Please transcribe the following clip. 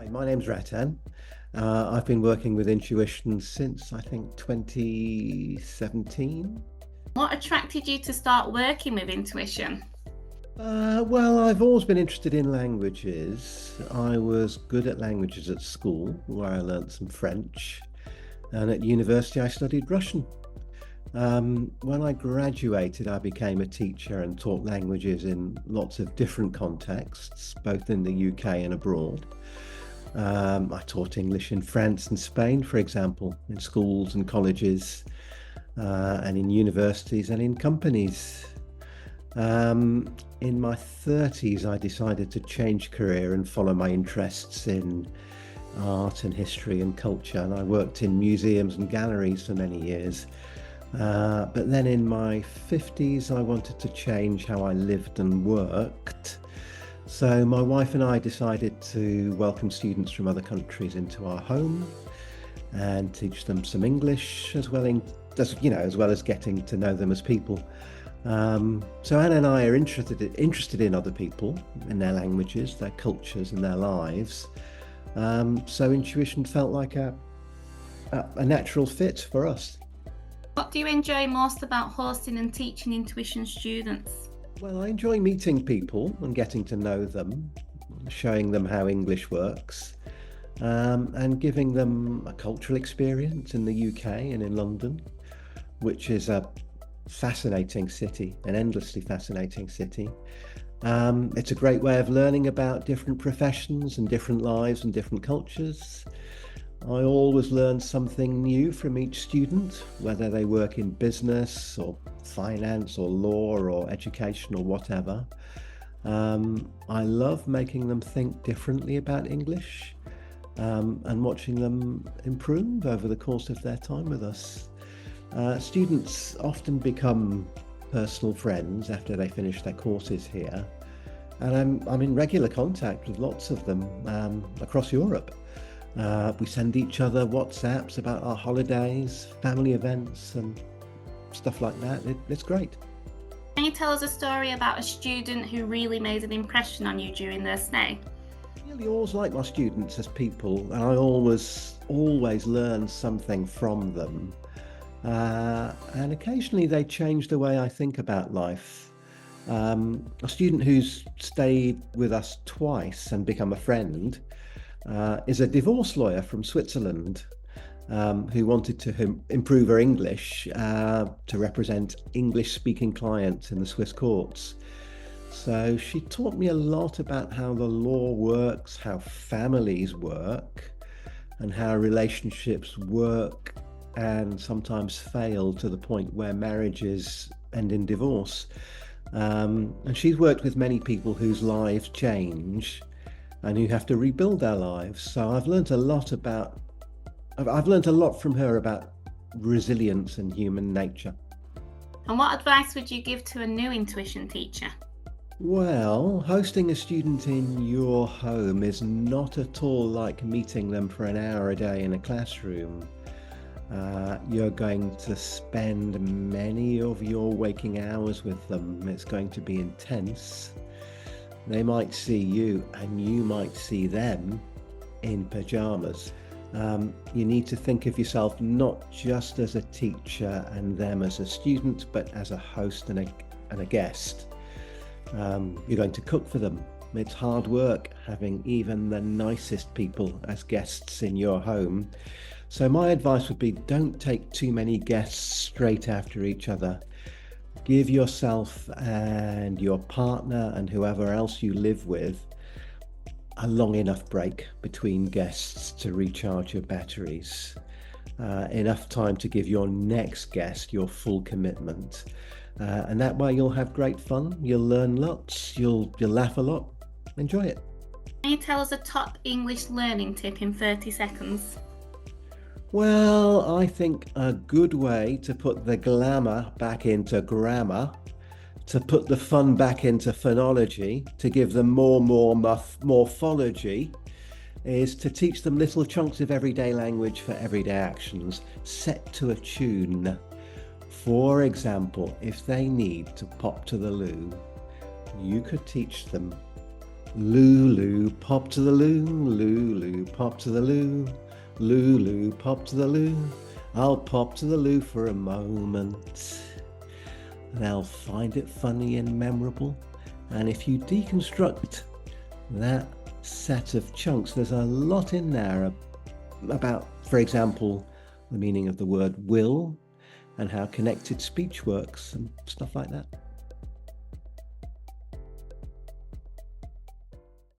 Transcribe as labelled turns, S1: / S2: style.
S1: Hi, my name's Ratan. I've been working with InTuition since I think 2017.
S2: What attracted you to start working with InTuition?
S1: Well, I've always been interested in languages. I was good at languages at school, where I learnt some French, and at university I studied Russian. When I graduated, I became a teacher and taught languages in lots of different contexts, both in the UK and abroad. I taught English in France and Spain, for example, in schools and colleges, and in universities and in companies. In my 30s, I decided to change career and follow my interests in art and history and culture. And I worked in museums and galleries for many years. But then in my 50s, I wanted to change how I lived and worked. So my wife and I decided to welcome students from other countries into our home and teach them some English as well as getting to know them as people. So Anna and I are interested in other people, in their languages, their cultures, and their lives. So InTuition felt like a natural fit for us.
S2: What do you enjoy most about hosting and teaching InTuition students?
S1: Well, I enjoy meeting people and getting to know them, showing them how English works, and giving them a cultural experience in the UK and in London, which is a fascinating city, an endlessly fascinating city. It's a great way of learning about different professions and different lives and different cultures. I always learn something new from each student, whether they work in business or finance or law or education or whatever. I love making them think differently about English, and watching them improve over the course of their time with us. Students often become personal friends after they finish their courses here, and I'm in regular contact with lots of them across Europe. We send each other WhatsApps about our holidays, family events, and stuff like that. It's great.
S2: Can you tell us a story about a student who really made an impression on you during their stay?
S1: I really always like my students as people, and I always learn something from them. And occasionally they change the way I think about life. A student who's stayed with us twice and become a friend is a divorce lawyer from Switzerland, who wanted to improve her English to represent English-speaking clients in the Swiss courts. So she taught me a lot about how the law works, how families work, and how relationships work and sometimes fail to the point where marriages end in divorce. And she's worked with many people whose lives change and who have to rebuild their lives. So I've learned a lot from her about resilience and human nature.
S2: And what advice would you give to a new InTuition teacher?
S1: Well, hosting a student in your home is not at all like meeting them for an hour a day in a classroom. You're going to spend many of your waking hours with them. It's going to be intense. They might see you and you might see them in pajamas. You need to think of yourself not just as a teacher and them as a student, but as a host and a guest. You're going to cook for them. It's hard work having even the nicest people as guests in your home. So my advice would be, don't take too many guests straight after each other. Give yourself and your partner and whoever else you live with a long enough break between guests to recharge your batteries. Enough time to give your next guest your full commitment. And that way you'll have great fun, you'll learn lots, you'll laugh a lot. Enjoy it.
S2: Can you tell us a top English learning tip in 30 seconds?
S1: Well, I think a good way to put the glamour back into grammar, to put the fun back into phonology, to give them more morphology, is to teach them little chunks of everyday language for everyday actions, set to a tune. For example, if they need to pop to the loo, you could teach them Lulu, pop to the loo, Lulu, pop to the loo, Lulu, pop to the loo. I'll pop to the loo for a moment. They'll find it funny and memorable. And if you deconstruct that set of chunks, there's a lot in there about, for example, the meaning of the word will and how connected speech works and stuff like that.